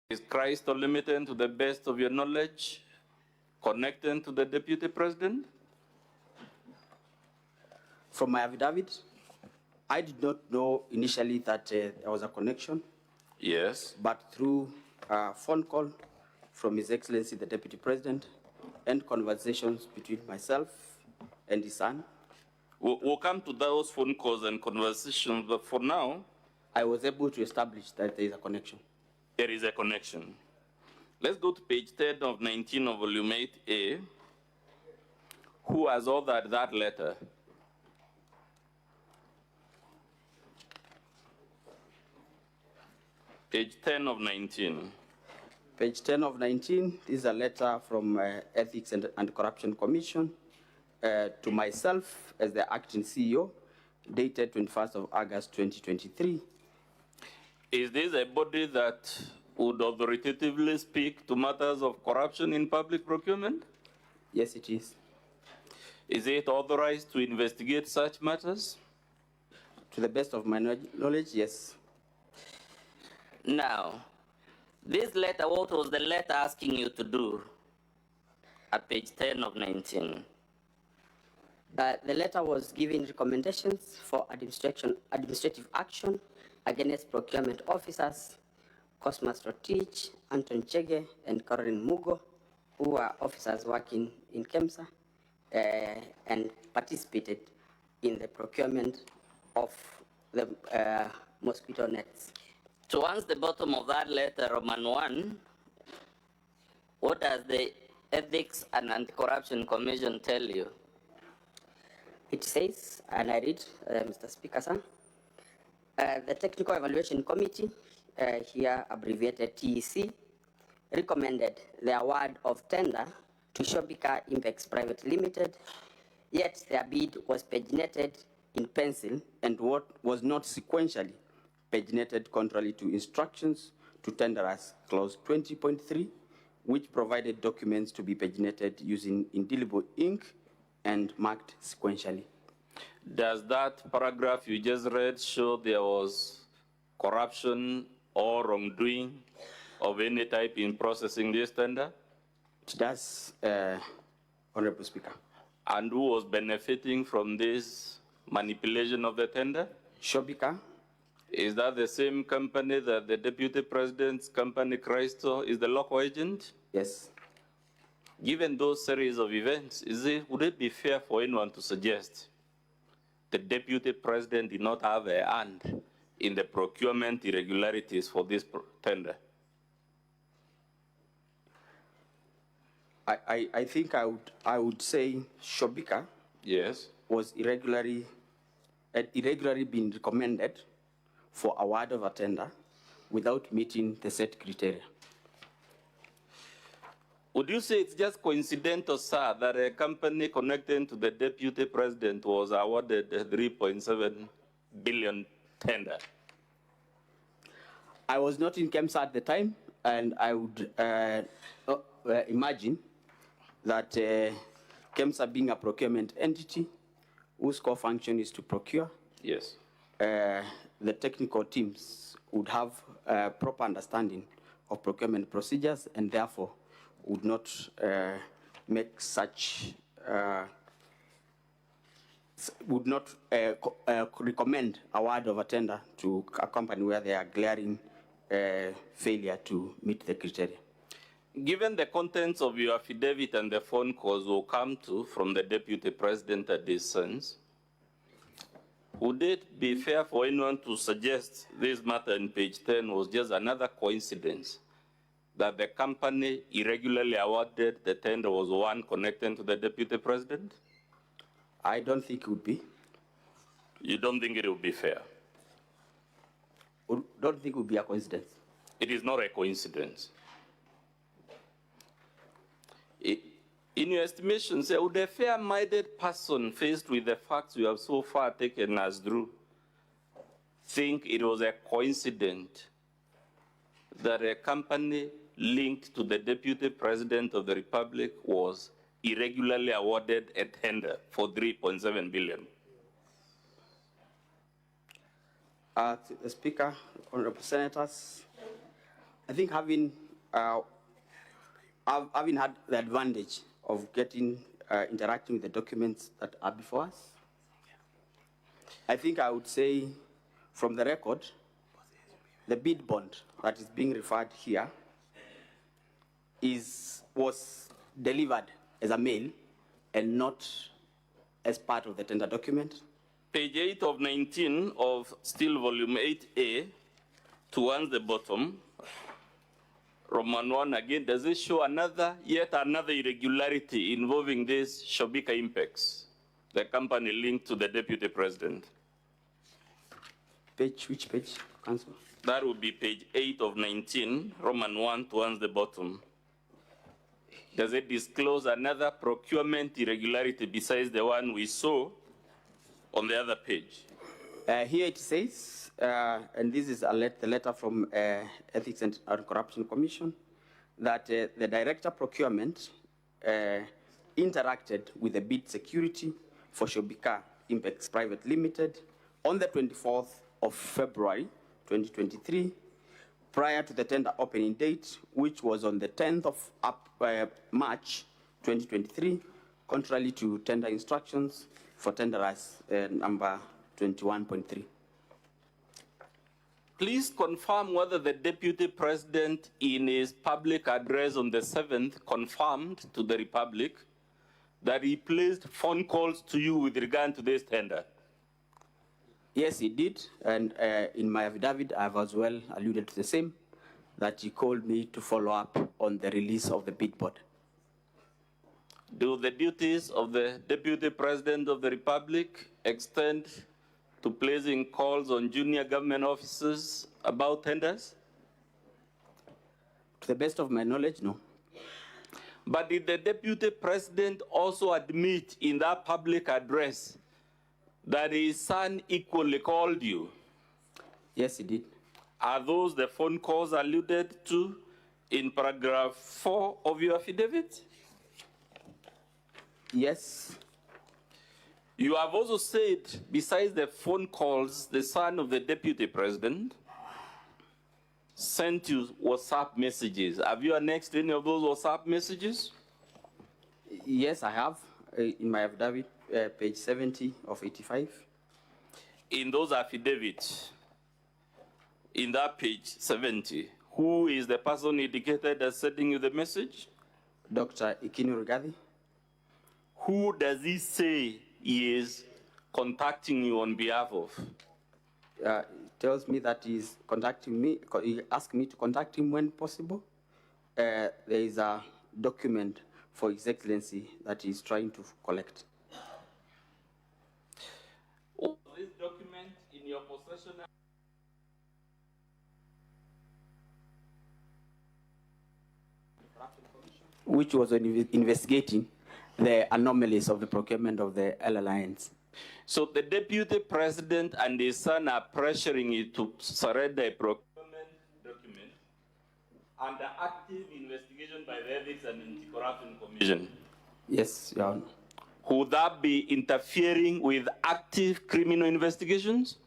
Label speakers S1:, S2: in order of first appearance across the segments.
S1: Is Christ limited to the best of your knowledge, connected to the Deputy President?
S2: From my affidavit, I did not know initially that there was a connection.
S1: Yes.
S2: But through a phone call from His Excellency the Deputy President and conversations between myself and his son.
S1: We'll come to those phone calls and conversations, but for now,
S2: I was able to establish that there is a connection.
S1: There is a connection. Let's go to page 10 of 19 of volume 8A. Who has authored that letter? Page 10 of 19.
S2: Page 10 of 19 is a letter from Ethics and Corruption Commission to myself as the acting CEO, dated 21st of August 2023.
S1: Is this a body that would authoritatively speak to matters of corruption in public procurement?
S2: Yes, it is.
S1: Is it authorized to investigate such matters?
S2: To the best of my knowledge, yes.
S3: Now, this letter, what was the letter asking you to do at page 10 of 19?
S4: The letter was giving recommendations for administrative action against procurement officers, Cosmas Rotich, Anton Chege, and Caroline Mugo, who are officers working in Kemsa and participated in the procurement of the mosquito nets.
S3: Towards the bottom of that letter, Roman 1, what does the Ethics and Anti-Corruption Commission tell you?
S4: It says, and I read, Mr. Speaker, sir, the Technical Evaluation Committee, here abbreviated TEC, recommended the award of tender to Shobika Impex Private Limited, yet their bid was paginated in pencil
S2: and what was not sequentially paginated contrary to instructions to tenderers, clause 20.3, which provided documents to be paginated using indelible ink and marked sequentially.
S1: Does that paragraph you just read show there was corruption or wrongdoing of any type in processing this tender?
S2: It does, Honorable Speaker.
S1: And who was benefiting from this manipulation of the tender?
S2: Shobika.
S1: Is that the same company that the Deputy President's company, Christo, is the local agent?
S2: Yes.
S1: Given those series of events, would it be fair for anyone to suggest the Deputy President did not have a hand in the procurement irregularities for this tender?
S2: I think I would say Shobika,
S1: yes,
S2: was irregularly been recommended for award of a tender without meeting the set criteria.
S1: Would you say it's just coincidental, sir, that a company connected to the Deputy President was awarded a 3.7 billion tender?
S2: I was not in Kemsa at the time, and I would imagine that Kemsa being a procurement entity whose core function is to procure,
S1: yes,
S2: the technical teams would have a proper understanding of procurement procedures and therefore would not make such, would not recommend award of a tender to a company where they are glaring failure to meet the criteria.
S1: Given the contents of your affidavit and the phone calls will come to from the Deputy President at this sense, would it be fair for anyone to suggest this matter in page 10 was just another coincidence that the company irregularly awarded the tender was one connected to the Deputy President?
S2: I don't think it would be.
S1: You don't think it would be fair?
S2: Don't think it would be a coincidence.
S1: It is not a coincidence. In your estimation, say, would a fair-minded person faced with the facts you have so far taken as true think it was a coincidence that a company linked to the Deputy President of the Republic was irregularly awarded a tender for 3.7 billion?
S2: The Speaker, Honorable Senators, I think having had the advantage of interacting with the documents that are before us, I think I would say from the record, the bid bond that is being referred here was delivered as a mail and not as part of the tender document.
S1: Page 8 of 19 of still volume 8A, towards the bottom, Roman 1 again, does it show yet another irregularity involving this Shobika Impex, the company linked to the deputy president?
S2: Which page, Council?
S1: That would be page 8 of 19, Roman 1 towards the bottom. Does it disclose another procurement irregularity besides the one we saw on the other page?
S2: Here it says, and this is the letter from Ethics and Corruption Commission, that the Director Procurement interacted with the bid security for Shobika Impex Private Limited on the 24th of February 2023, prior to the tender opening date, which was on the 10th of March 2023, contrary to tender instructions for tenderers number 21.3.
S1: Please confirm whether the Deputy President in his public address on the 7th confirmed to the Republic that he placed phone calls to you with regard to this tender.
S2: Yes, he did, and in my affidavit, I've as well alluded to the same, that he called me to follow up on the release of the bid board.
S1: Do the duties of the Deputy President of the Republic extend to placing calls on junior government officers about tenders?
S2: To the best of my knowledge, no.
S1: But did the Deputy President also admit in that public address that his son equally called you?
S2: Yes, he did.
S1: Are those the phone calls alluded to in paragraph 4 of your affidavit?
S2: Yes.
S1: You have also said, besides the phone calls, the son of the Deputy President sent you WhatsApp messages. Have you annexed any of those WhatsApp messages?
S2: Yes, I have, in my affidavit, page 70 of 85.
S1: In those affidavits, in that page 70, who is the person indicated as sending you the message?
S2: Dr. Ikinu Rigathi.
S1: Who does he say he is contacting you on behalf of?
S2: He tells me that he's contacting me, he asked me to contact him when possible. There is a document for His Excellency that he's trying to collect.
S1: Was this document in your possession?
S2: Which was investigating the anomalies of the procurement of the Alliance.
S1: So the Deputy President and his son are pressuring you to surrender a procurement document under active investigation by the Ethics and Anti-Corruption Commission.
S2: Yes, Your Honor.
S1: Would that be interfering with active criminal investigations?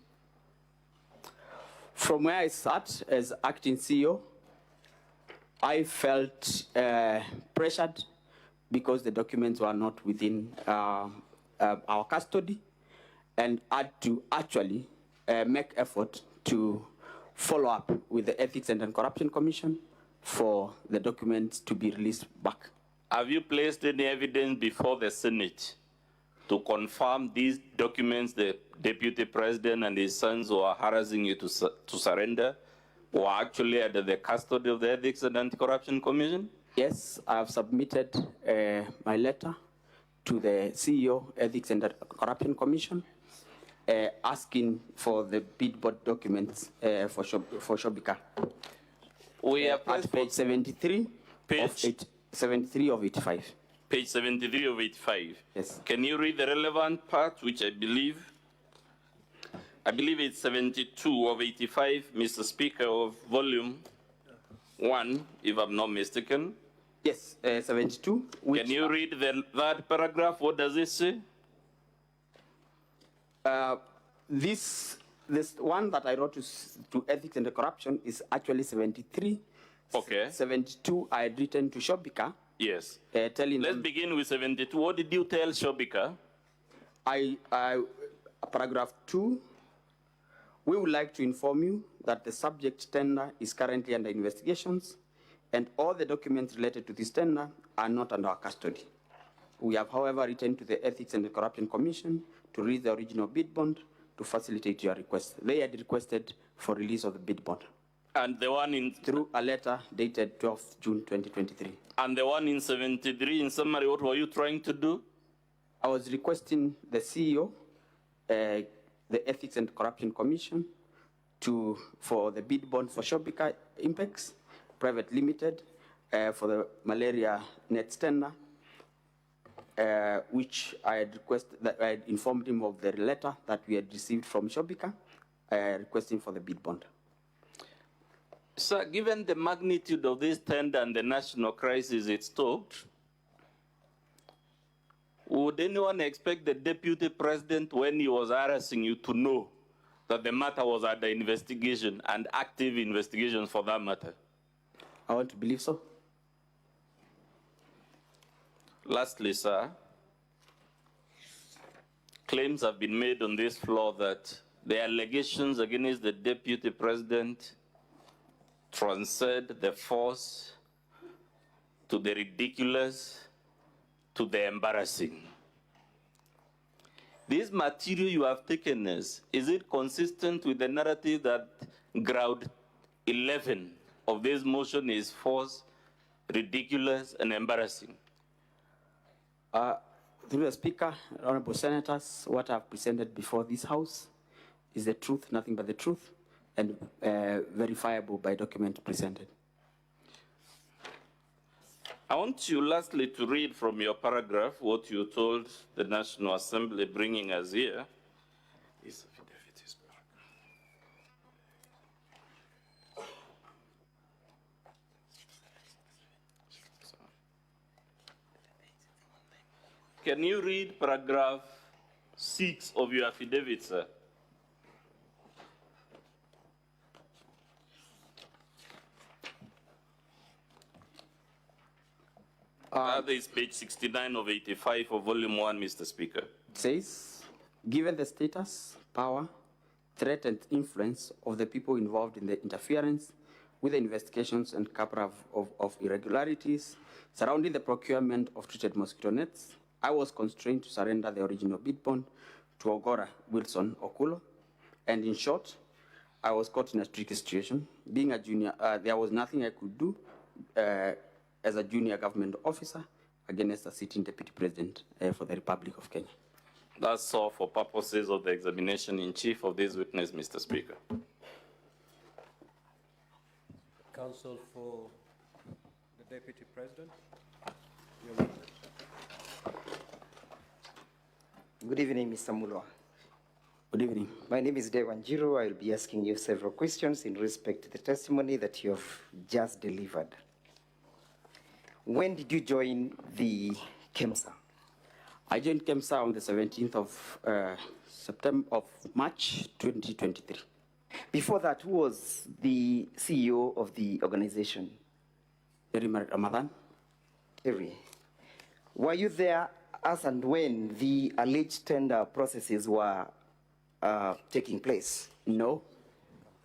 S2: From where I sat as acting CEO, I felt pressured because the documents were not within our custody, and had to actually make effort to follow up with the Ethics and Anti-Corruption Commission for the documents to be released back.
S1: Have you placed any evidence before the Senate to confirm these documents the Deputy President and his sons who are harassing you to surrender were actually under the custody of the Ethics and Anti-Corruption Commission?
S2: Yes, I have submitted my letter to the CEO, Ethics and Corruption Commission, asking for the bid board documents for Shobika.
S1: We are
S2: at page 73,
S1: page
S2: 73 of 85.
S1: Page 73 of 85.
S2: Yes.
S1: Can you read the relevant part, which I believe it's 72 of 85, Mr. Speaker, of volume 1, if I'm not mistaken.
S2: Yes, 72.
S1: Can you read that paragraph? What does it say?
S2: This one that I wrote to Ethics and Corruption is actually 73,
S1: Okay.
S2: 72, I had written to Shobika,
S1: Yes.
S2: telling
S1: Let's
S2: them,
S1: begin with 72. What did you tell Shobika?
S2: paragraph 2, we would like to inform you that the subject tender is currently under investigations and all the documents related to this tender are not under our custody. We have, however, written to the Ethics and the Corruption Commission to release the original bid bond to facilitate your request. They had requested for release of the bid bond.
S1: And the one in
S2: Through a letter dated 12th June 2023.
S1: And the one in 73, in summary, what were you trying to do?
S2: I was requesting the CEO, the Ethics and Corruption Commission, for the bid bond for Shobika Impex Private Limited for the malaria net tender, which I had requested, that I had informed him of the letter that we had received from Shobika, requesting for the bid bond.
S1: Sir, given the magnitude of this tender and the national crisis it stoked, would anyone expect the deputy president, when he was harassing you, to know that the matter was under investigation and active investigation for that matter?
S2: I want to believe so.
S1: Lastly, sir, claims have been made on this floor that the allegations against the deputy president transcend the force to the ridiculous to the embarrassing. This material you have taken is it consistent with the narrative that ground 11 of this motion is false, ridiculous, and embarrassing?
S2: Through the Speaker, Honorable Senators, what I've presented before this House is the truth, nothing but the truth, and verifiable by document presented.
S1: I want you lastly to read from your paragraph what you told the National Assembly bringing us here. Can you read paragraph 6 of your affidavit, sir? That is page 69 of 85 of volume 1, Mr. Speaker.
S2: It says, given the status, power, threat, and influence of the people involved in the interference with the investigations and cover of irregularities surrounding the procurement of treated mosquito nets, I was constrained to surrender the original bid bond to Ogora Wilson Okulo. And in short, I was caught in a tricky situation. Being a junior, there was nothing I could do as a junior government officer against a sitting deputy president for the Republic of Kenya.
S1: That's all for purposes of the examination in chief of this witness, Mr. Speaker.
S5: Counsel for the Deputy President. Your witness.
S6: Good evening, Mr. Mulwa.
S2: Good evening.
S6: My name is Ndegwa Njiru. I will be asking you several questions in respect to the testimony that you have just delivered. When did you join the Kemsa?
S2: I joined Kemsa on the 17th of March 2023.
S6: Before that, who was the CEO of the organization?
S2: Terry Ramadan.
S6: Terry. Were you there as and when the alleged tender processes were taking place?
S2: No.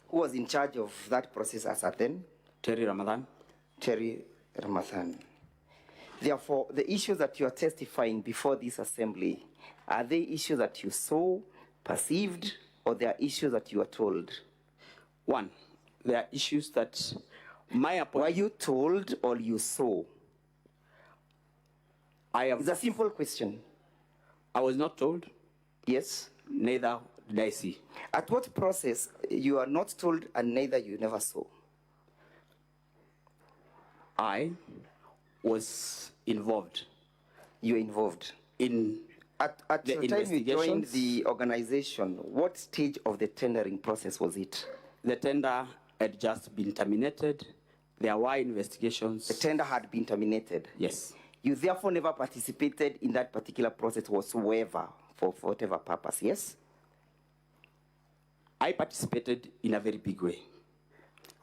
S6: Who was in charge of that process as at then?
S2: Terry Ramadan.
S6: Terry Ramadan. Therefore, the issues that you are testifying before this assembly, are they issues that you saw, perceived, or they are issues that you are told?
S2: One, there are issues that my appointment.
S6: Were you told or you saw? It's a simple question.
S2: I was not told.
S6: Yes.
S2: Neither did I see.
S6: At what process you are not told and neither you never saw?
S2: I was involved.
S6: You were involved.
S2: In
S6: At the time you joined the organization, what stage of the tendering process was it?
S2: The tender had just been terminated. There were investigations.
S6: The tender had been terminated?
S2: Yes.
S6: You therefore never participated in that particular process whatsoever, for whatever purpose, yes?
S2: I participated in a very big way.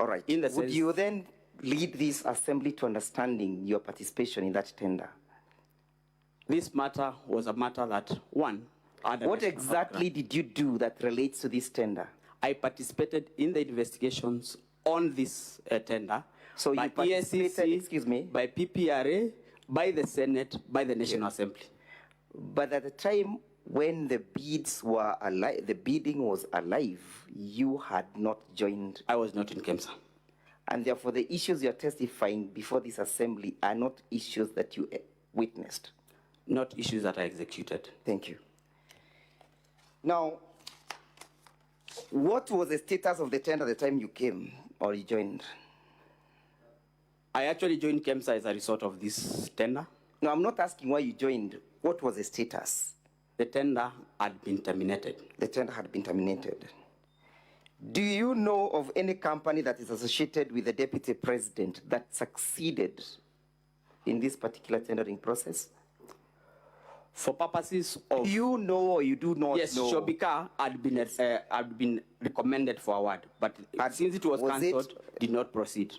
S6: All right.
S2: In the
S6: Would
S2: sense,
S6: you then lead this assembly to understanding your participation in that tender?
S2: This matter was a matter that, one, had a
S6: What
S2: national
S6: exactly did you do that relates to this tender?
S2: I participated in the investigations on this tender.
S6: So you
S2: by
S6: participated,
S2: EACC,
S6: excuse me?
S2: by PPRA, by the Senate, by the National Assembly.
S6: But at the time when the bids were alive, the bidding was alive, you had not joined.
S2: I was not in Kemsa.
S6: And therefore the issues you're testifying before this assembly are not issues that you witnessed.
S2: Not issues that I executed.
S6: Thank you. Now, what was the status of the tender at the time you came or you joined?
S2: I actually joined Kemsa as a result of this tender.
S6: No, I'm not asking why you joined. What was the status?
S2: The tender had been terminated.
S6: The tender had been terminated. Do you know of any company that is associated with the deputy president that succeeded in this particular tendering process?
S2: For purposes of...
S6: Do you know or you do not
S2: yes,
S6: know?
S2: Shobika had been recommended for award, but since it was cancelled, did not proceed.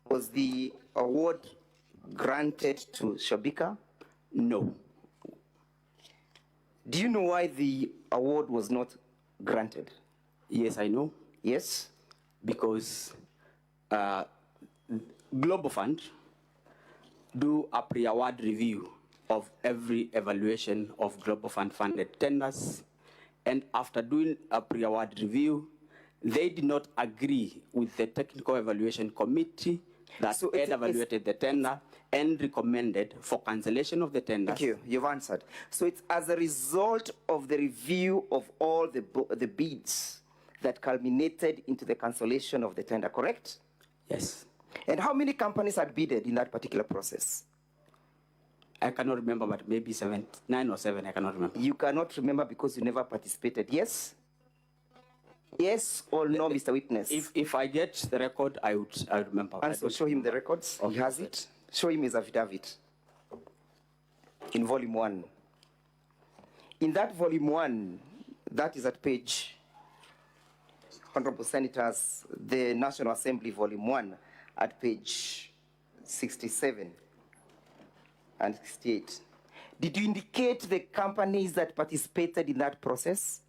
S6: Was the award granted to Shobika?
S2: No.
S6: Do you know why the award was not granted?
S2: Yes, I know.
S6: Yes?
S2: Because Global Fund do a pre-award review of every evaluation of Global Fund funded tenders, and after doing a pre-award review, they did not agree with the Technical Evaluation Committee that
S6: So
S2: had evaluated the tender and recommended for cancellation of the tenders.
S6: Thank you. You've answered. So it's as a result of the review of all the bids that culminated into the cancellation of the tender, correct?
S2: Yes.
S6: And how many companies had bidded in that particular process?
S2: I cannot remember, but maybe 9 or 7, I cannot remember.
S6: You cannot remember because you never participated, yes? Yes or no, Mr. Witness?
S2: If I get the record, I would remember.
S6: And so show him the records. He has it. Show him his affidavit in volume 1. In that volume 1, that is at page, Honorable Senators, the National Assembly volume 1, at page 67 and 68. Did you indicate the companies that participated in that process?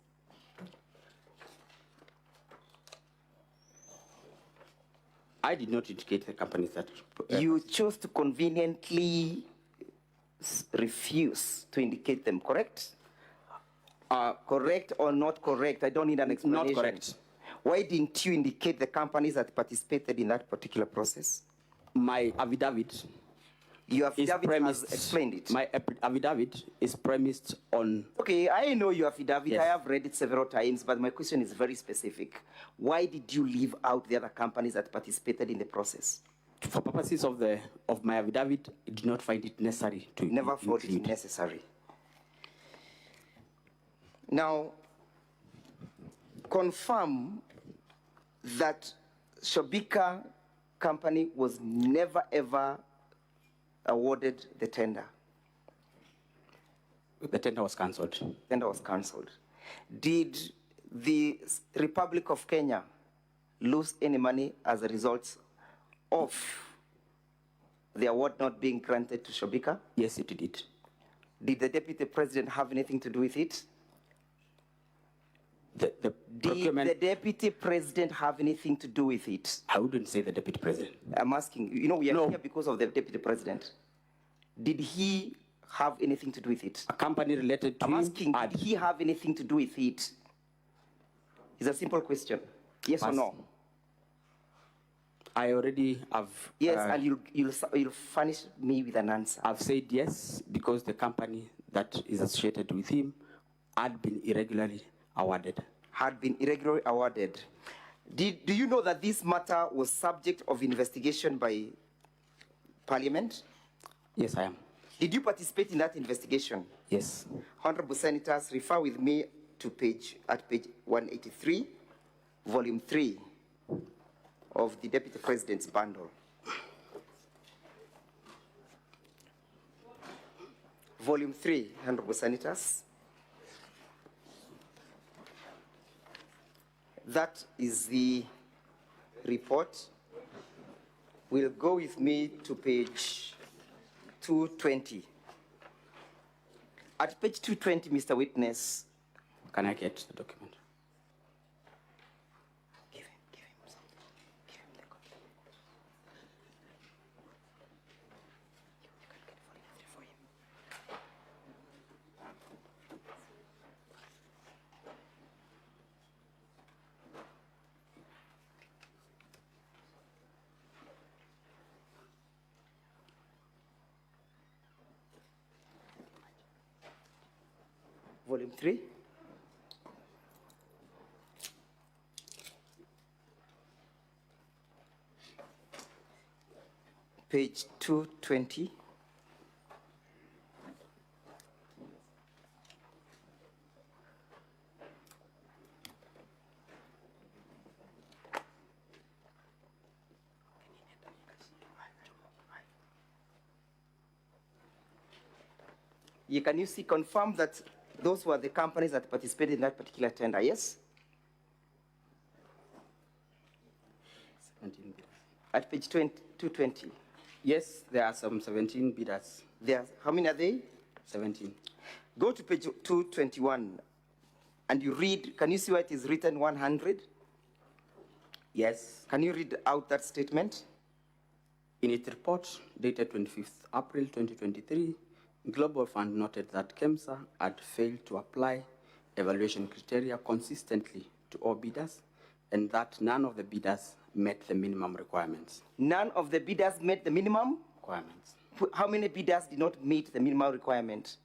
S2: I did not indicate the companies that...
S6: You chose to conveniently refuse to indicate them, correct? Correct or not correct? I don't need an explanation.
S2: Not correct.
S6: Why didn't you indicate the companies that participated in that particular process?
S2: My affidavit
S6: Your
S2: is
S6: affidavit
S2: premised...
S6: has explained it.
S2: My affidavit is premised on...
S6: Okay, I know your affidavit.
S2: Yes.
S6: I have read it several times, but my question is very specific. Why did you leave out the other companies that participated in the process?
S2: For purposes of my affidavit, I did not find it necessary to
S6: Never thought it
S2: include.
S6: necessary. Now, confirm that Shobika company was never ever awarded the tender.
S2: The tender was cancelled.
S6: Tender was cancelled. Did the Republic of Kenya lose any money as a result of the award not being granted to Shobika?
S2: Yes, it did.
S6: Did the Deputy President have anything to do with it?
S2: The
S6: Did
S2: procurement...
S6: the Deputy President have anything to do with it?
S2: I wouldn't say the Deputy President.
S6: I'm asking, you know, we are
S2: No.
S6: here because of the Deputy President. Did he have anything to do with it?
S2: A company related to
S6: I'm
S2: him
S6: asking,
S2: had...
S6: did he have anything to do with it? It's a simple question. Yes or
S2: Pass.
S6: no?
S2: I already have...
S6: Yes, and you'll furnish me with an answer.
S2: I've said yes, because the company that is associated with him had been irregularly awarded.
S6: Had been irregularly awarded. Do you know that this matter was subject of investigation by Parliament?
S2: Yes, I am.
S6: Did you participate in that investigation?
S2: Yes.
S6: Honorable Senators, refer with me to page 183, volume 3 of the Deputy President's bundle. Volume 3, Honorable Senators. That is the report will go with me to page 220. At page 220, Mr. Witness.
S2: Can I get the document?
S6: Give him something. Give him the copy. You can get volume 3 for him. Volume 3. Page 220. Can you see, confirm that those were the companies that participated in that particular tender, yes?
S2: 17 bidders.
S6: At page 220.
S2: Yes, there are some 17 bidders.
S6: How many are they?
S2: 17.
S6: Go to page 221 and you read, can you see where it is written 100?
S2: Yes.
S6: Can you read out that statement?
S2: In its report dated 25th April 2023, Global Fund noted that Kemsa had failed to apply evaluation criteria consistently to all bidders and that none of the bidders met the minimum requirements.
S6: None of the bidders met the minimum?
S2: Requirements.
S6: How many bidders did not meet the minimum requirement?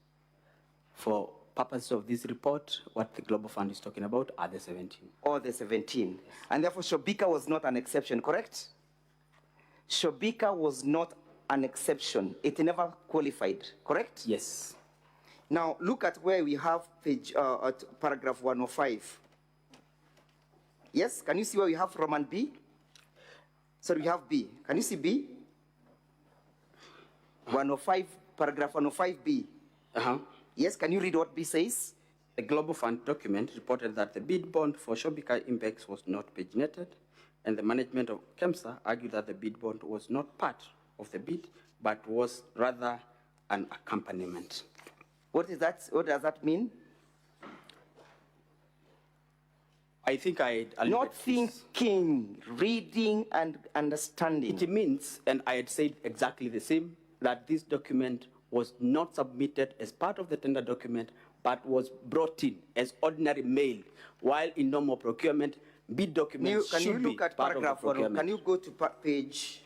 S2: For purposes of this report, what the Global Fund is talking about are the 17.
S6: All the 17. Yes. And therefore, Shobika was not an exception, correct? Shobika was not an exception. It never qualified, correct?
S2: Yes.
S6: Now, look at where we have paragraph 105. Yes, can you see where we have Roman B? So we have B. Can you see B? 105, paragraph 105B. Yes, can you read what B says?
S2: The Global Fund document reported that the bid bond for Shobika Impex was not paginated, and the management of Kemsa argued that the bid bond was not part of the bid, but was rather an accompaniment.
S6: What is that? What does that mean?
S2: I think I
S6: not thinking, reading, and understanding.
S2: It means, and I had said exactly the same, that this document was not submitted as part of the tender document, but was brought in as ordinary mail, while in normal procurement, bid documents
S6: can
S2: should
S6: you look
S2: be
S6: at
S2: part
S6: paragraph
S2: of the
S6: 1? Can you go to page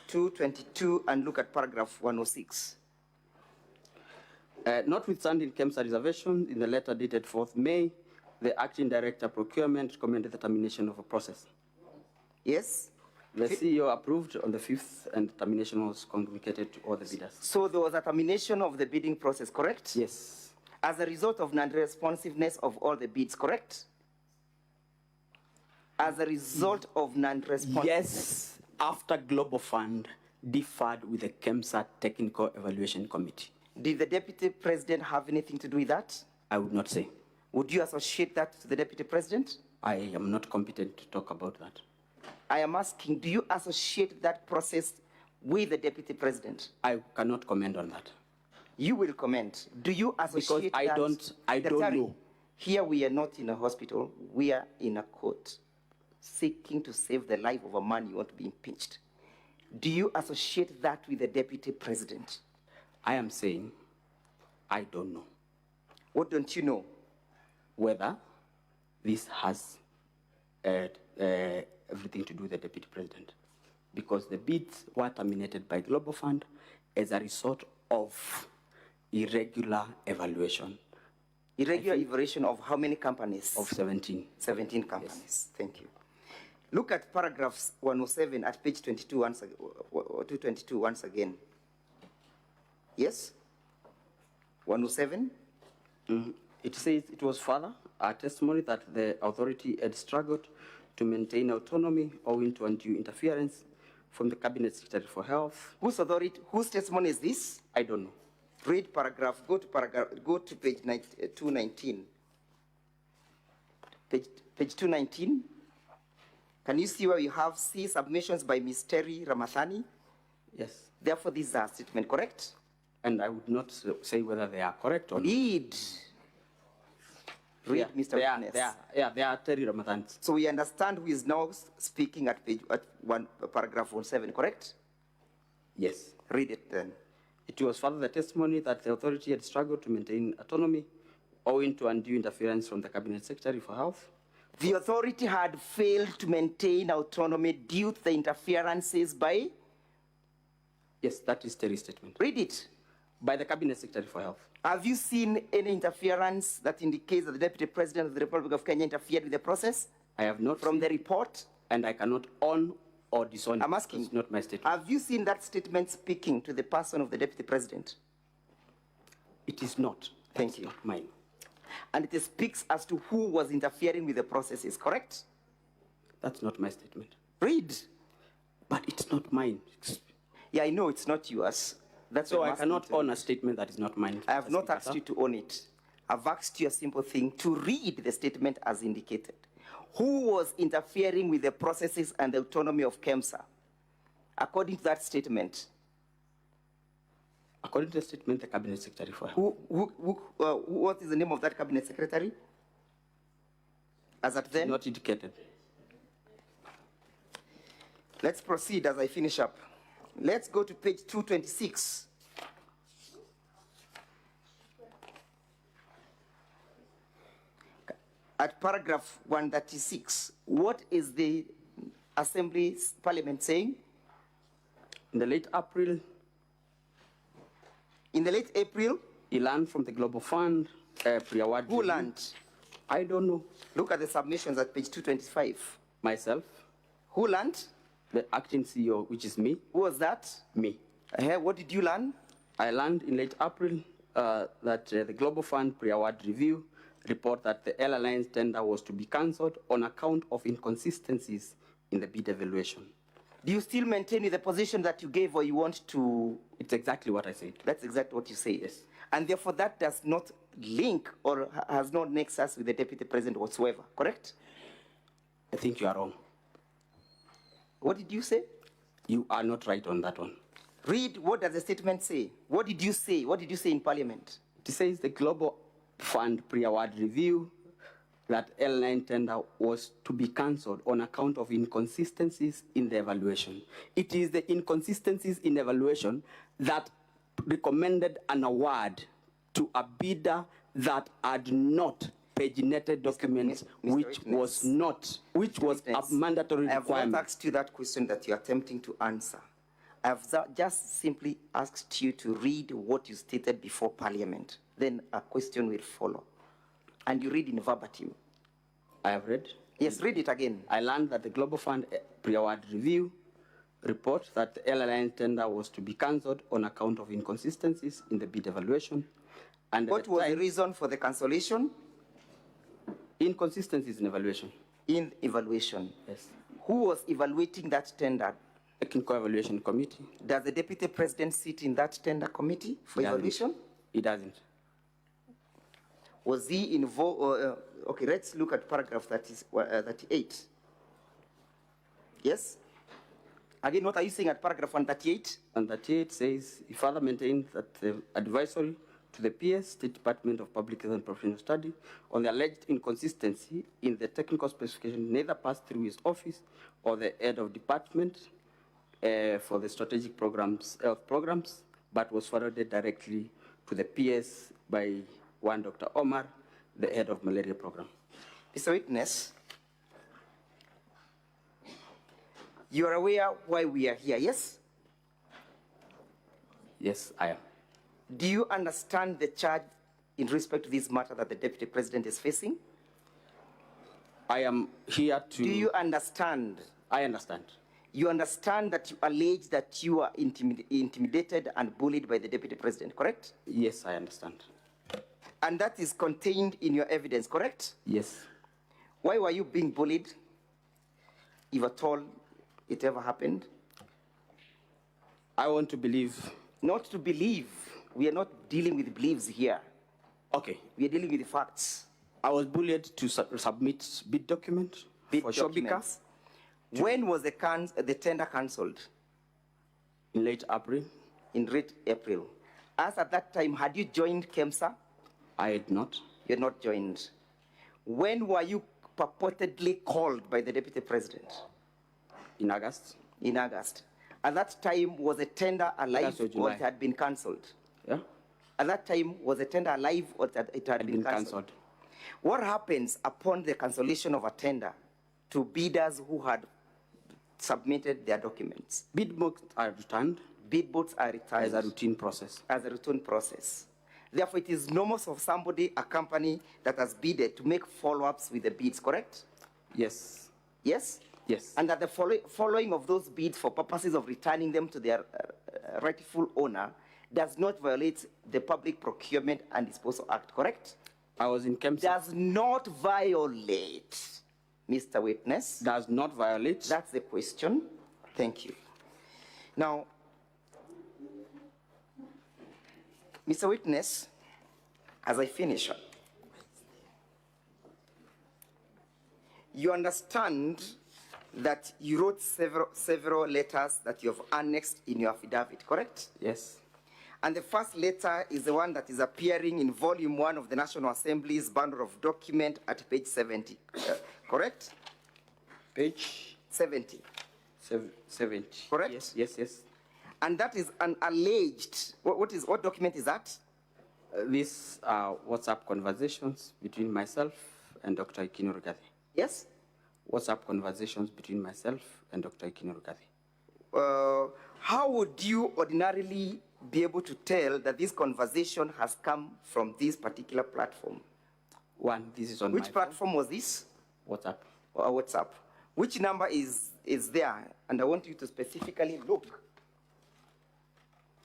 S6: 222 and look at paragraph 106?
S2: Notwithstanding Kemsa reservation, in the letter dated 4th May, the acting director procurement recommended the termination of a process.
S6: Yes.
S2: The CEO approved on the 5th, and termination was communicated to all the bidders.
S6: So there was a termination of the bidding process, correct?
S2: Yes.
S6: As a result of non-responsiveness of all the bids, correct? As a result of non-responsiveness.
S2: Yes, after Global Fund differed with the Kemsa Technical Evaluation Committee.
S6: Did the Deputy President have anything to do with that?
S2: I would not say.
S6: Would you associate that to the Deputy President?
S2: I am not competent to talk about that.
S6: I am asking, do you associate that process with the Deputy President?
S2: I cannot comment on that.
S6: You will comment. Do you associate that?
S2: Because I don't know.
S6: Here we are not in a hospital, we are in a court, seeking to save the life of a man you want to be impeached. Do you associate that with the Deputy President?
S2: I am saying, I don't know.
S6: What don't you know?
S2: Whether this has everything to do with the Deputy President. Because the bids were terminated by Global Fund as a result of irregular evaluation.
S6: Irregular evaluation of how many companies?
S2: Of 17.
S6: 17 companies. Yes. Thank you. Look at paragraphs 107 at page 22 222 once again. Yes? 107?
S2: It says it was further a testimony that the authority had struggled to maintain autonomy owing to undue interference from the Cabinet Secretary for Health.
S6: Whose authority, whose testimony is this?
S2: I don't know.
S6: Read paragraph, go to page 219. Page 219. Can you see where you have C, submissions by Ms. Terry Ramathani?
S2: Yes.
S6: Therefore, this is a statement, correct?
S2: And I would not say whether they are correct or not.
S6: Read. Read,
S2: Yeah,
S6: Mr. Witness.
S2: They are Terry Ramathani.
S6: So we understand who is now speaking at paragraph 17, correct?
S2: Yes.
S6: Read it then.
S2: It was further the testimony that the authority had struggled to maintain autonomy owing to undue interference from the Cabinet Secretary for Health.
S6: The authority had failed to maintain autonomy due to the interferences by?
S2: Yes, that is Terry's statement.
S6: Read it.
S2: By the Cabinet Secretary for Health.
S6: Have you seen any interference that indicates that the Deputy President of the Republic of Kenya interfered with the process?
S2: I have not
S6: From
S2: seen,
S6: the report?
S2: and I cannot on or disown.
S6: I'm asking.
S2: It's not my statement.
S6: Have you seen that statement speaking to the person of the Deputy President?
S2: It is not.
S6: Thank
S2: It's
S6: you.
S2: not mine.
S6: And it speaks as to who was interfering with the processes, correct?
S2: That's not my statement.
S6: Read.
S2: But it's not mine.
S6: Yeah, I know it's not yours. That's
S2: So
S6: why I'm
S2: I
S6: asking
S2: cannot
S6: you.
S2: own a statement that is not mine.
S6: I have
S2: Mr.
S6: not
S2: Speaker,
S6: asked
S2: sir.
S6: you to own it. I've asked you a simple thing, to read the statement as indicated. Who was interfering with the processes and the autonomy of Kemsa? According to that statement,
S2: According to the statement, the Cabinet Secretary for Health.
S6: what is the name of that cabinet secretary? As at then?
S2: Not indicated.
S6: Let's proceed as I finish up. Let's go to page 226. At paragraph 136, what is the Assembly Parliament saying?
S2: In the late April,
S6: In the late April,
S2: he learned from the Global Fund pre-award.
S6: who
S2: review.
S6: learned?
S2: I don't know.
S6: Look at the submissions at page 225.
S2: Myself,
S6: Who learned?
S2: the acting CEO, which is me,
S6: Who was that?
S2: me.
S6: What did you learn?
S2: I learned in late April that the Global Fund pre-award review report that the Air Alliance tender was to be cancelled on account of inconsistencies in the bid evaluation.
S6: Do you still maintain with the position that you gave, or you want to?
S2: It's exactly what I said.
S6: That's exactly what you say.
S2: Yes.
S6: And therefore, that does not link or has no nexus with the Deputy President whatsoever, correct?
S2: I think you are wrong.
S6: What did you say?
S2: You are not right on that one.
S6: Read, what does the statement say? What did you say? What did you say in Parliament?
S2: It says the Global Fund pre-award review that L9 tender was to be cancelled on account of inconsistencies in the evaluation. It is the inconsistencies in evaluation that recommended an award to a bidder that had not paginated documents,
S6: Mr.
S2: which
S6: Witness.
S2: was a
S6: Witness,
S2: mandatory
S6: I have
S2: requirement.
S6: not asked you that question that you are attempting to answer. I have just simply asked you to read what you stated before Parliament. Then a question will follow. And you read in verbatim.
S2: I have read.
S6: Yes, read it again.
S2: I learned that the Global Fund pre-award review report that the airline tender was to be cancelled on account of inconsistencies in the bid evaluation. And
S6: What was the reason for the cancellation?
S2: Inconsistencies in evaluation.
S6: In evaluation.
S2: Yes.
S6: Who was evaluating that tender?
S2: Technical Evaluation Committee.
S6: Does the Deputy President sit in that tender committee for evaluation?
S2: It doesn't.
S6: Was he involved? Okay, let's look at paragraph 38. Yes? Again, what are you saying at paragraph 138?
S2: And 38 says, he further maintained that the advisory to the PS, State Department of Public Health and Professional Study, on the alleged inconsistency in the technical specification neither passed through his office or the head of department for the strategic programs, health programs, but was forwarded directly to the PS by one Dr. Omar, the head of malaria program.
S6: Mr. Witness, you are aware why we are here, yes?
S2: Yes, I am.
S6: Do you understand the charge in respect to this matter that the Deputy President is facing?
S2: I am here to...
S6: Do you understand?
S2: I understand.
S6: You understand that you allege that you are intimidated and bullied by the Deputy President, correct?
S2: Yes, I understand.
S6: And that is contained in your evidence, correct?
S2: Yes.
S6: Why were you being bullied, if at all it ever happened?
S2: I want to believe...
S6: Not to believe. We are not dealing with beliefs here.
S2: Okay.
S6: We are dealing with the facts.
S2: I was bullied to submit bid document
S6: Bid
S2: for
S6: documents. When was the tender cancelled?
S2: In late April,
S6: In late April. As at that time, had you joined Kemsa?
S2: I had not.
S6: You had not joined. When were you purportedly called by the Deputy President?
S2: In August.
S6: In August. At that time, was the tender alive
S2: August or
S6: or
S2: July.
S6: it had been cancelled?
S2: Yeah?
S6: At that time, was the tender alive or that it had been cancelled? What happens upon the cancellation of a tender to bidders who had submitted their documents?
S2: Bid books are returned
S6: Bid boards are returned
S2: as a routine process.
S6: as a routine process. Therefore, it is normal for somebody, a company that has bidded, to make follow-ups with the bids, correct?
S2: Yes.
S6: Yes?
S2: Yes.
S6: And that the following of those bids for purposes of returning them to their rightful owner does not violate the Public Procurement and Disposal Act, correct?
S2: I was in Kemsa.
S6: Does not violate, Mr. Witness.
S2: Does not violate.
S6: That's the question. Thank you. Now, Mr. Witness, as I finish, you understand that you wrote several letters that you have annexed in your affidavit, correct?
S2: Yes.
S6: And the first letter is the one that is appearing in volume 1 of the National Assembly's bundle of document at page 70, correct?
S2: Page
S6: 70.
S2: 70.
S6: Correct?
S2: Yes, yes, yes.
S6: And that is an alleged, what document is that?
S2: These are WhatsApp conversations between myself and Dr. Ikino Rigathi.
S6: Yes?
S2: WhatsApp conversations between myself and Dr. Ikino Rigathi.
S6: How would you ordinarily be able to tell that this conversation has come from this particular platform?
S2: One, this is on
S6: Which
S2: my
S6: platform was this?
S2: phone. WhatsApp.
S6: Or WhatsApp. Which number is there? And I want you to specifically look.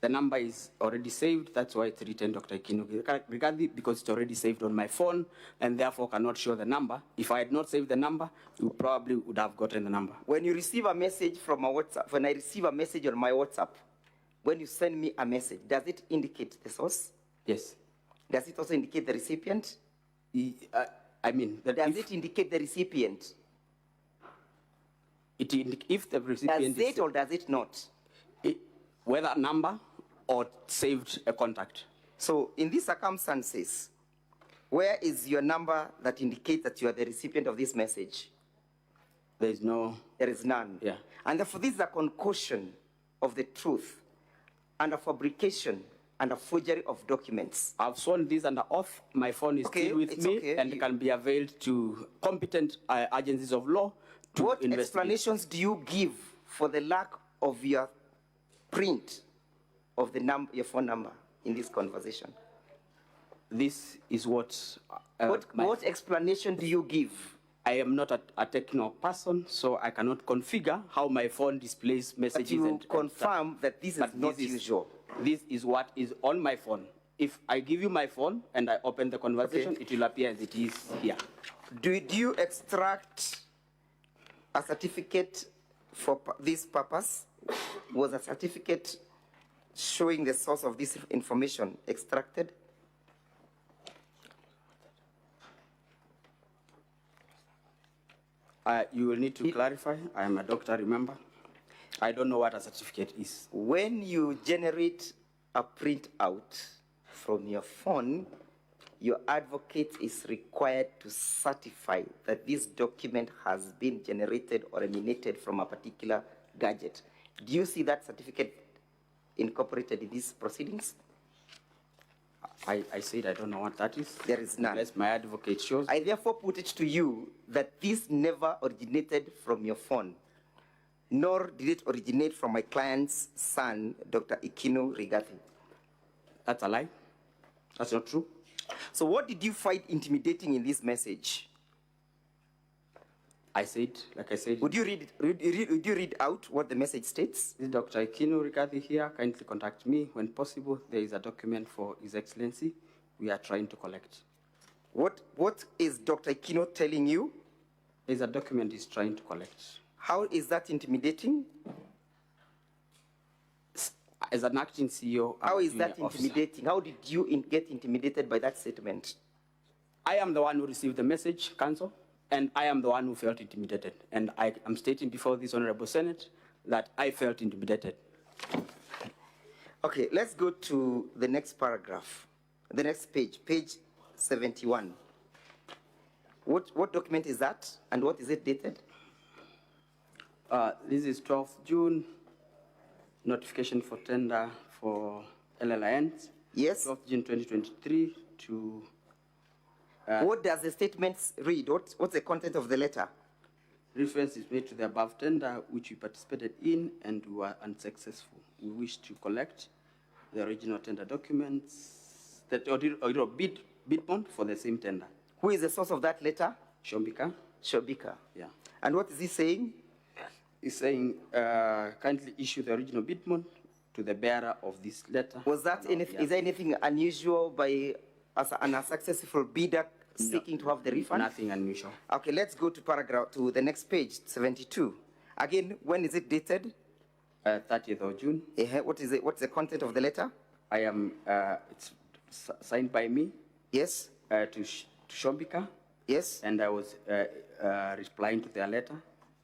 S2: The number is already saved. That's why it's written Dr. Ikino Rigathi, because it's already saved on my phone and therefore cannot show the number. If I had not saved the number, you probably would have gotten the number.
S6: When you receive a message from a WhatsApp, when I receive a message on my WhatsApp, when you send me a message, does it indicate the source?
S2: Yes.
S6: Does it also indicate the recipient?
S2: I mean, that
S6: Does it indicate the recipient?
S2: if the recipient
S6: Does it or does it not?
S2: whether a number or saved a contact.
S6: So in these circumstances, where is your number that indicates that you are the recipient of this message?
S2: There is no.
S6: There is none.
S2: Yeah.
S6: And therefore, this is a concoction of the truth and a fabrication and a forgery of documents.
S2: I've sworn this under oath. My phone is
S6: Okay,
S2: still with
S6: it's
S2: me
S6: okay.
S2: and can be availed to competent agencies of law to
S6: What
S2: investigate.
S6: explanations do you give for the lack of your print of the your phone number in this conversation?
S2: This is what.
S6: What explanation do you give?
S2: I am not a techno person, so I cannot configure how my phone displays messages.
S6: But you
S2: and
S6: confirm that this is
S2: but
S6: not usual.
S2: This is what is on my phone. If I give you my phone and I open the conversation,
S6: Okay.
S2: it will appear as it is here.
S6: Do you extract a certificate for this purpose? Was a certificate showing the source of this information extracted?
S2: You will need to clarify. I am a doctor, remember? I don't know what a certificate is.
S6: When you generate a printout from your phone, your advocate is required to certify that this document has been generated or emanated from a particular gadget. Do you see that certificate incorporated in these proceedings?
S2: I said I don't know what that is.
S6: There is none.
S2: Unless my advocate shows.
S6: I therefore put it to you that this never originated from your phone, nor did it originate from my client's son, Dr. Ikino Rigathi.
S2: That's a lie. That's not true.
S6: So what did you find intimidating in this message?
S2: I said, like I said,
S6: Would you read out what the message states?
S2: this is Dr. Ikino Rigathi here. Kindly contact me when possible. There is a document for His Excellency we are trying to collect.
S6: What is Dr. Ikino telling you?
S2: There is a document he's trying to collect.
S6: How is that intimidating?
S2: As an acting CEO, I'm
S6: How
S2: a
S6: is that
S2: junior officer.
S6: intimidating? How did you get intimidated by that statement?
S2: I am the one who received the message, Council, And I am the one who felt intimidated. And I am stating before this Honorable Senate that I felt intimidated.
S6: Okay, let's go to the next paragraph, the next page, page 71. What document is that, and what is it dated?
S2: This is 12th June, notification for tender for LLINs.
S6: Yes.
S2: 12th June 2023 to...
S6: what does the statement read? What's the content of the letter?
S2: Reference is made to the above tender, which we participated in and we were unsuccessful. We wish to collect the original tender documents, that original bid bond for the same tender.
S6: Who is the source of that letter?
S2: Shobika.
S6: Shobika.
S2: Yeah.
S6: And what is he saying?
S2: He's saying, kindly issue the original bid bond to the bearer of this letter.
S6: Was that anything?
S2: Yeah.
S6: Is there anything unusual by as an unsuccessful bidder seeking to have the refund?
S2: Nothing unusual.
S6: Okay, let's go to paragraph to the next page, 72. Again, when is it dated?
S2: 30th of June.
S6: What is it? What's the content of the letter?
S2: I am, it's signed by me.
S6: Yes.
S2: To Shobika.
S6: Yes.
S2: And I was replying to their letter.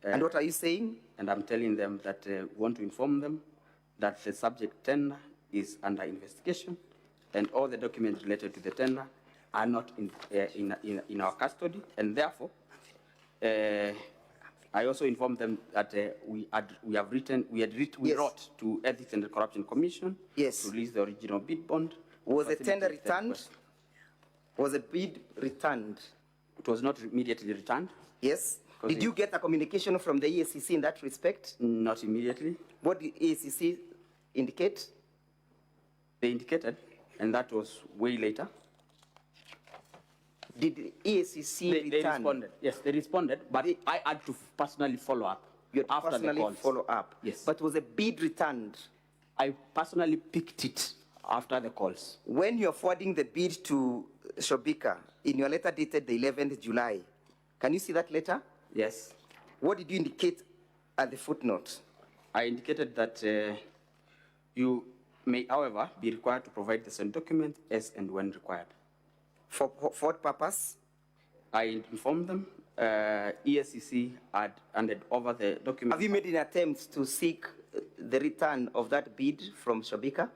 S6: And what are you saying?
S2: And I'm telling them that we want to inform them that the subject tender is under investigation and all the documents related to the tender are not in our custody, and therefore I also informed them that we wrote to Ethics and Corruption Commission.
S6: Yes.
S2: To release the original bid bond.
S6: Was the tender returned? Was the bid returned?
S2: It was not immediately returned.
S6: Yes. Did you get a communication from the EACC in that respect?
S2: Not immediately.
S6: What did EACC indicate?
S2: They indicated, and that was way later.
S6: Did the EACC return?
S2: They responded. Yes, they responded, but I had to personally follow up.
S6: You had to
S2: after
S6: personally
S2: the calls.
S6: follow up?
S2: Yes.
S6: But was a bid returned?
S2: I personally picked it after the calls.
S6: When you're forwarding the bid to Shobika, in your letter dated the 11th July, can you see that letter?
S2: Yes.
S6: What did you indicate at the footnote?
S2: I indicated that you may, however, be required to provide the same document as and when required.
S6: For what purpose?
S2: I informed them ESCC had handed over the document.
S6: Have you made an attempt to seek the return of that bid from Shobika?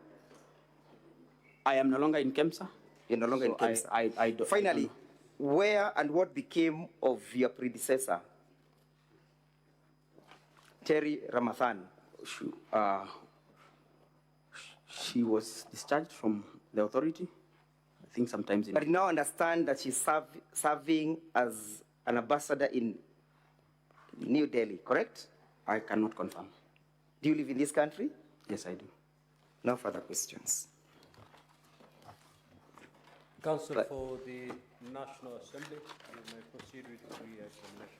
S2: I am no longer in Kemsa.
S6: You're no longer in Kemsa.
S2: I don't.
S6: Finally, where and what became of your predecessor, Terry Ramathan?
S2: She was discharged from the authority, I think sometimes in...
S6: But you now understand that she's serving as an ambassador in New Delhi, correct?
S2: I cannot confirm.
S6: Do you live in this country?
S2: Yes, I do.
S6: No further questions.
S5: Council for the National Assembly, you may proceed with the re-examination.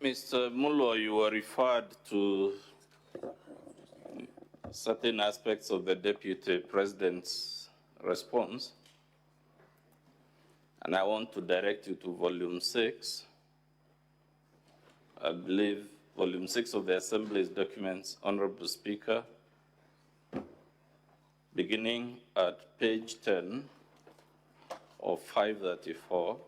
S1: Mr. Mulwa, you were referred to certain aspects of the Deputy President's response, and I want to direct you to Volume 6. I believe Volume 6 of the Assembly's documents, Honorable Speaker, beginning at page 10 of 534.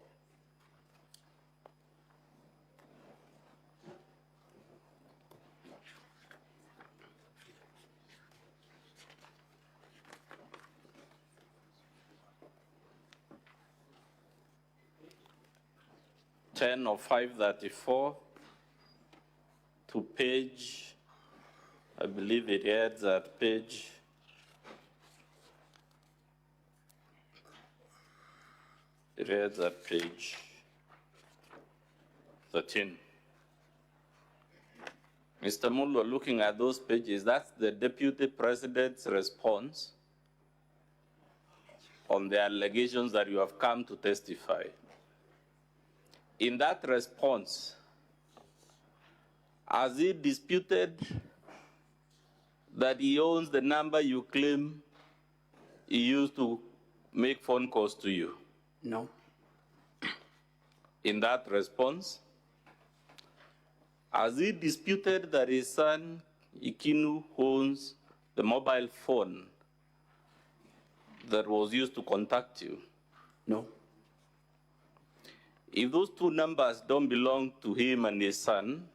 S1: Of 534 to page, I believe it ends at page 13. Mr. Mulwa, looking at those pages, that's the Deputy President's response on the allegations that you have come to testify. In that response, has he disputed that he owns the number you claim he used to make phone calls to you?
S2: No.
S1: In that response, has he disputed that his son, Ikinu, owns the mobile phone that was used to contact you?
S2: No.
S1: If those two numbers don't belong to him and his son,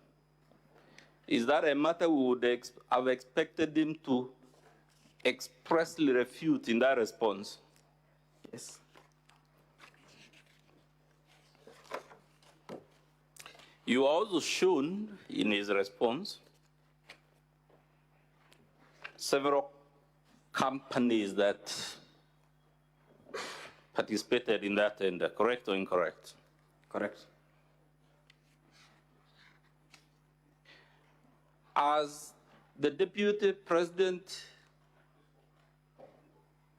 S1: is that a matter we would have expected him to expressly refute in that response?
S2: Yes.
S1: You also shown in his response several companies that participated in that tender, correct or incorrect?
S2: Correct.
S1: As the deputy president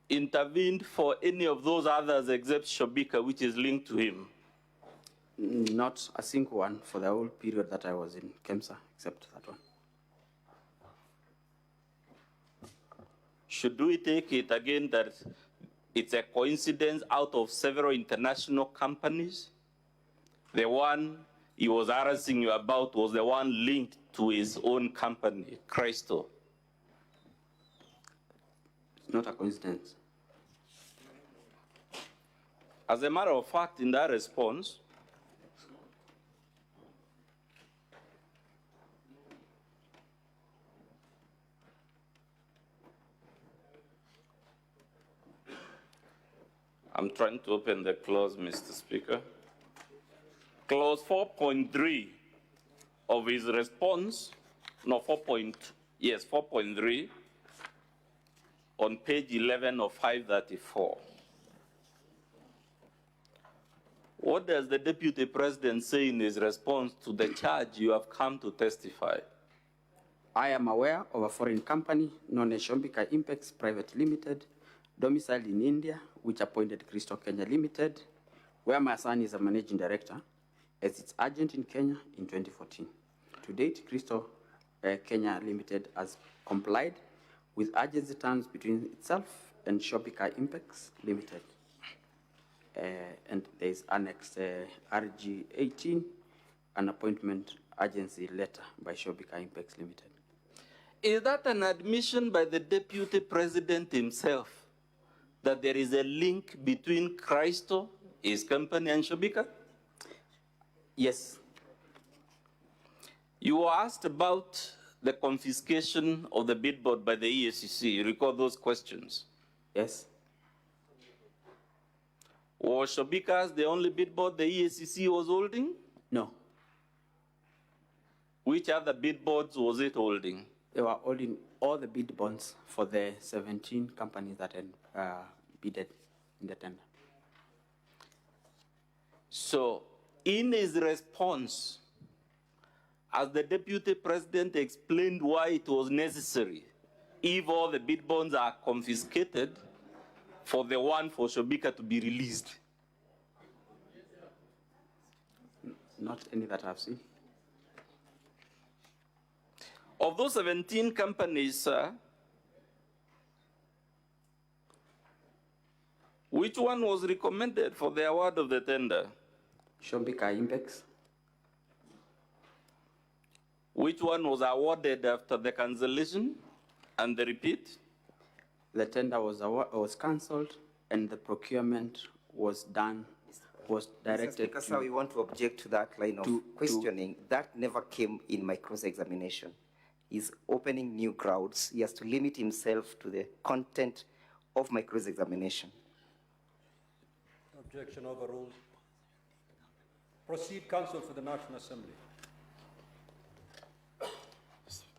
S1: intervened for any of those others except Shobika, which is linked to him?
S2: Not a single one for the whole period that I was in Kemsa, except that one.
S1: Should we take it again that it's a coincidence out of several international companies? The one he was harassing you about was the one linked to his own company, Christo.
S2: It's not a coincidence.
S1: As a matter of fact, in that response, I'm trying to open the clause, Mr. Speaker. Clause 4.3 of his response, no, 4.3, on page 11 of 534. What does the Deputy President say in his response to the charge you have come to testify?
S2: I am aware of a foreign company known as Shombika Impex Private Limited, domiciled in India, which appointed Crystal Kenya Limited, where my son is a managing director, as its agent in Kenya in 2014. To date, Crystal Kenya Limited has complied with agency terms between itself and Shombika Impex Limited. And there is annexed RG 18, an appointment agency letter by Shombika Impex Limited.
S1: Is that an admission by the Deputy President himself that there is a link between Christo, his company, and Shombika?
S2: Yes.
S1: You were asked about the confiscation of the bidboard by the EACC. You recall those questions?
S2: Yes.
S1: Was Shombika's the only bidboard the EACC was holding?
S2: No.
S1: Which other bidboards was it holding?
S2: They were holding all the bid bonds for the 17 companies that had bidded in the tender.
S1: So, in his response, as the Deputy President explained why it was necessary, if all the bid bonds are confiscated, for the one for Shombika to be released?
S2: Not any that I've seen.
S1: Of those 17 companies, sir, which one was recommended for the award of the tender?
S2: Shombika Impex.
S1: Which one was awarded after the cancellation and the repeat?
S2: The tender was cancelled and the procurement was done, was directed
S6: Mr. Speaker, we want to object to that line of questioning. That never came in my cross-examination. He's opening new grounds. He has to limit himself to the content of my cross-examination.
S5: Objection overruled. Proceed, Counsel for the National Assembly.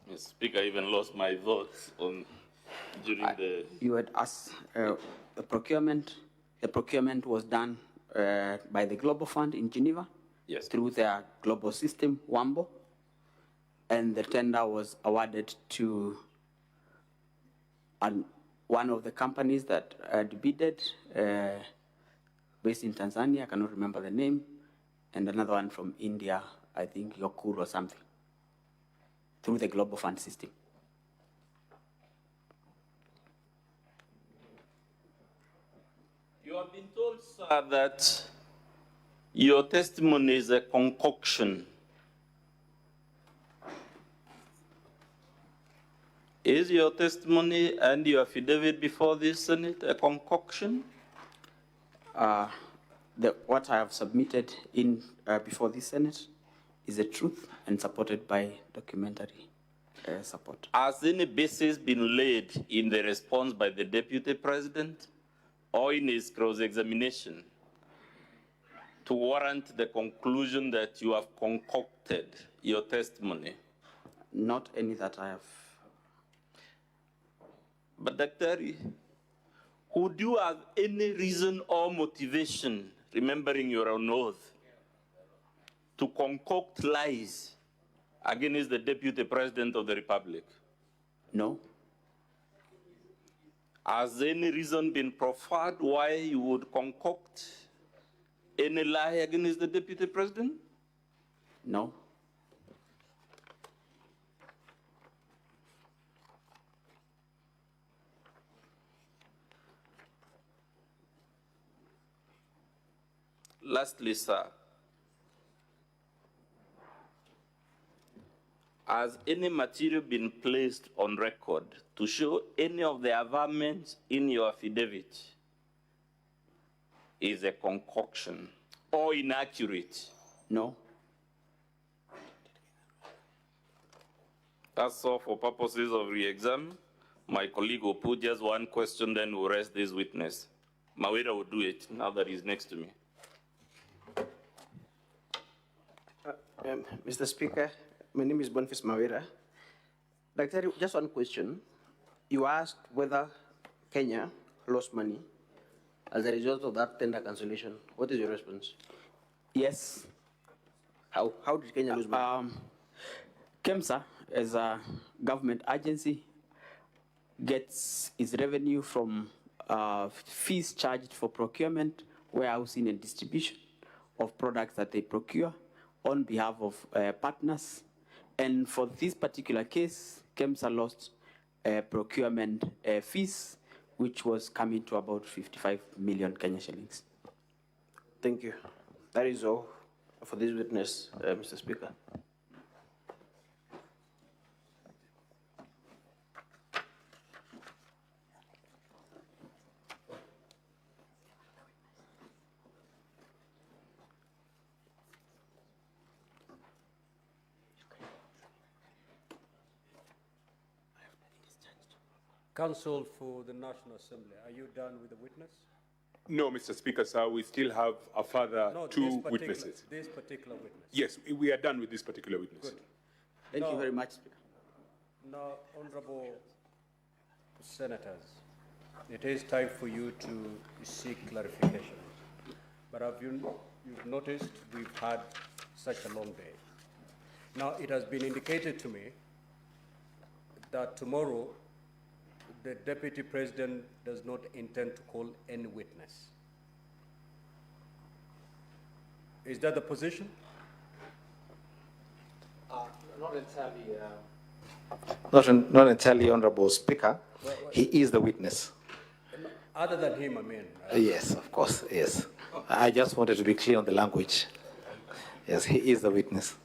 S1: Mr. Speaker, I even lost my thoughts on during the...
S2: You had asked the procurement. The procurement was done by the Global Fund in Geneva.
S1: Yes.
S2: Through their global system, WAMBO. And the tender was awarded to one of the companies that had bidded, based in Tanzania, I cannot remember the name, and another one from India, I think Yokur or something, through the Global Fund system.
S1: You are have been told, sir, that your testimony is a concoction. Is your testimony and your affidavit before this Senate a concoction?
S2: What I have submitted in before this Senate is the truth and supported by documentary support.
S1: Has any basis been laid in the response by the Deputy President or in his cross-examination to warrant the conclusion that you have concocted your testimony?
S2: Not any that I have.
S1: But Dr. Would you have any reason or motivation, remembering your own oath, to concoct lies against the Deputy President of the Republic?
S2: No.
S1: Has any reason been proffered why you would concoct any lie against the Deputy President?
S2: No.
S1: Lastly, sir, has any material been placed on record to show any of the averments in your affidavit is a concoction or inaccurate?
S2: No.
S1: That's all for purposes of re-exam. My colleague will put just one question, then we'll rest this witness. Mawira will do it now that he's next to me.
S7: Mr. Speaker, my name is Boniface Mawira. Doctor, just one question. You asked whether Kenya lost money as a result of that tender cancellation. What is your response?
S2: Yes.
S7: How did Kenya lose money?
S2: Kemsa, as a government agency, gets its revenue from fees charged for procurement, warehousing, and distribution of products that they procure on behalf of partners. And for this particular case, Kemsa lost procurement fees, which was coming to about 55 million Kenya shillings.
S7: Thank you. That is all for this witness, Mr. Speaker.
S5: Counsel for the National Assembly, are you done with the witness?
S8: No, Mr. Speaker, sir, we still have a further two witnesses.
S5: This particular witness.
S8: Yes, we are done with this particular witness.
S5: Good.
S2: Thank you very much, Speaker.
S5: Now, honorable senators, it is time for you to seek clarification. But have you've noticed we've had such a long day. Now, it has been indicated to me that tomorrow the Deputy President does not intend to call any witness. Is that the position?
S9: Not entirely, not entirely, Honorable Speaker. He is the witness.
S5: Other than him, I mean.
S9: Yes, of course, yes. I just wanted to be clear on the language. Yes, he is the witness.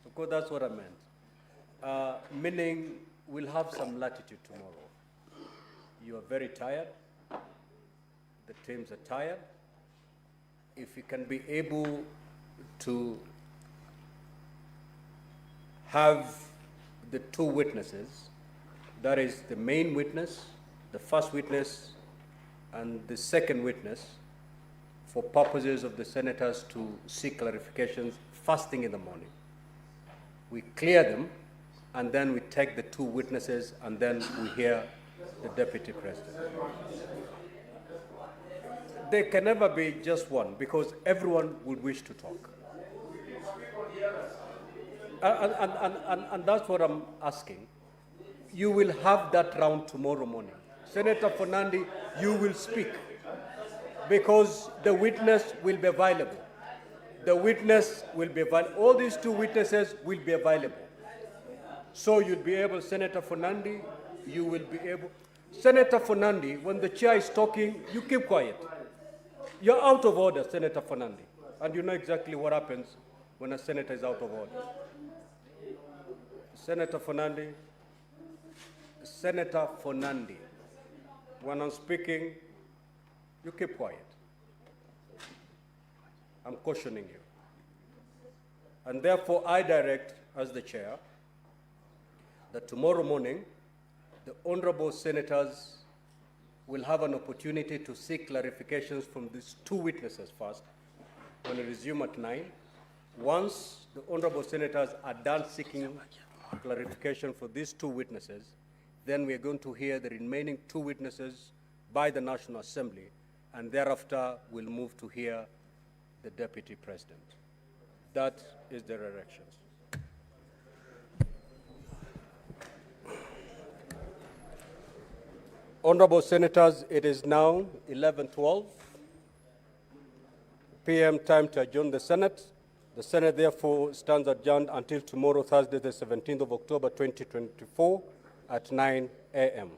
S5: Of course, that's what I meant. Meaning, we'll have some latitude tomorrow. You are very tired. The teams are tired. If you can be able to have the two witnesses, that is the main witness, the first witness, and the second witness, for purposes of the senators to seek clarifications first thing in the morning. We clear them, and then we take the two witnesses, and then we hear the Deputy President. There can never be just one, because everyone would wish to talk. And that's what I'm asking. You will have that round tomorrow morning. Senator Fernandi, you will speak, because the witness will be available. The witness will be available. All these two witnesses will be available. So you'll be able, Senator Fernandi, you will be able. Senator Fernandi, when the chair is talking, you keep quiet. You're out of order, Senator Fernandi. And you know exactly what happens when a senator is out of order. Senator Fernandi, when I'm speaking, you keep quiet. I'm cautioning you. And therefore, I direct, as the chair, that tomorrow morning, the honorable senators will have an opportunity to seek clarifications from these two witnesses first, when we resume at 9. Once the honorable senators are done seeking clarification for these two witnesses, then we are going to hear the remaining two witnesses by the National Assembly, and thereafter we'll move to hear the Deputy President. That is the directions. Honorable Senators, it is now 11:12 p.m. time to adjourn the Senate. The Senate therefore stands adjourned until tomorrow, Thursday, the 17th of October, 2024 at 9 a.m.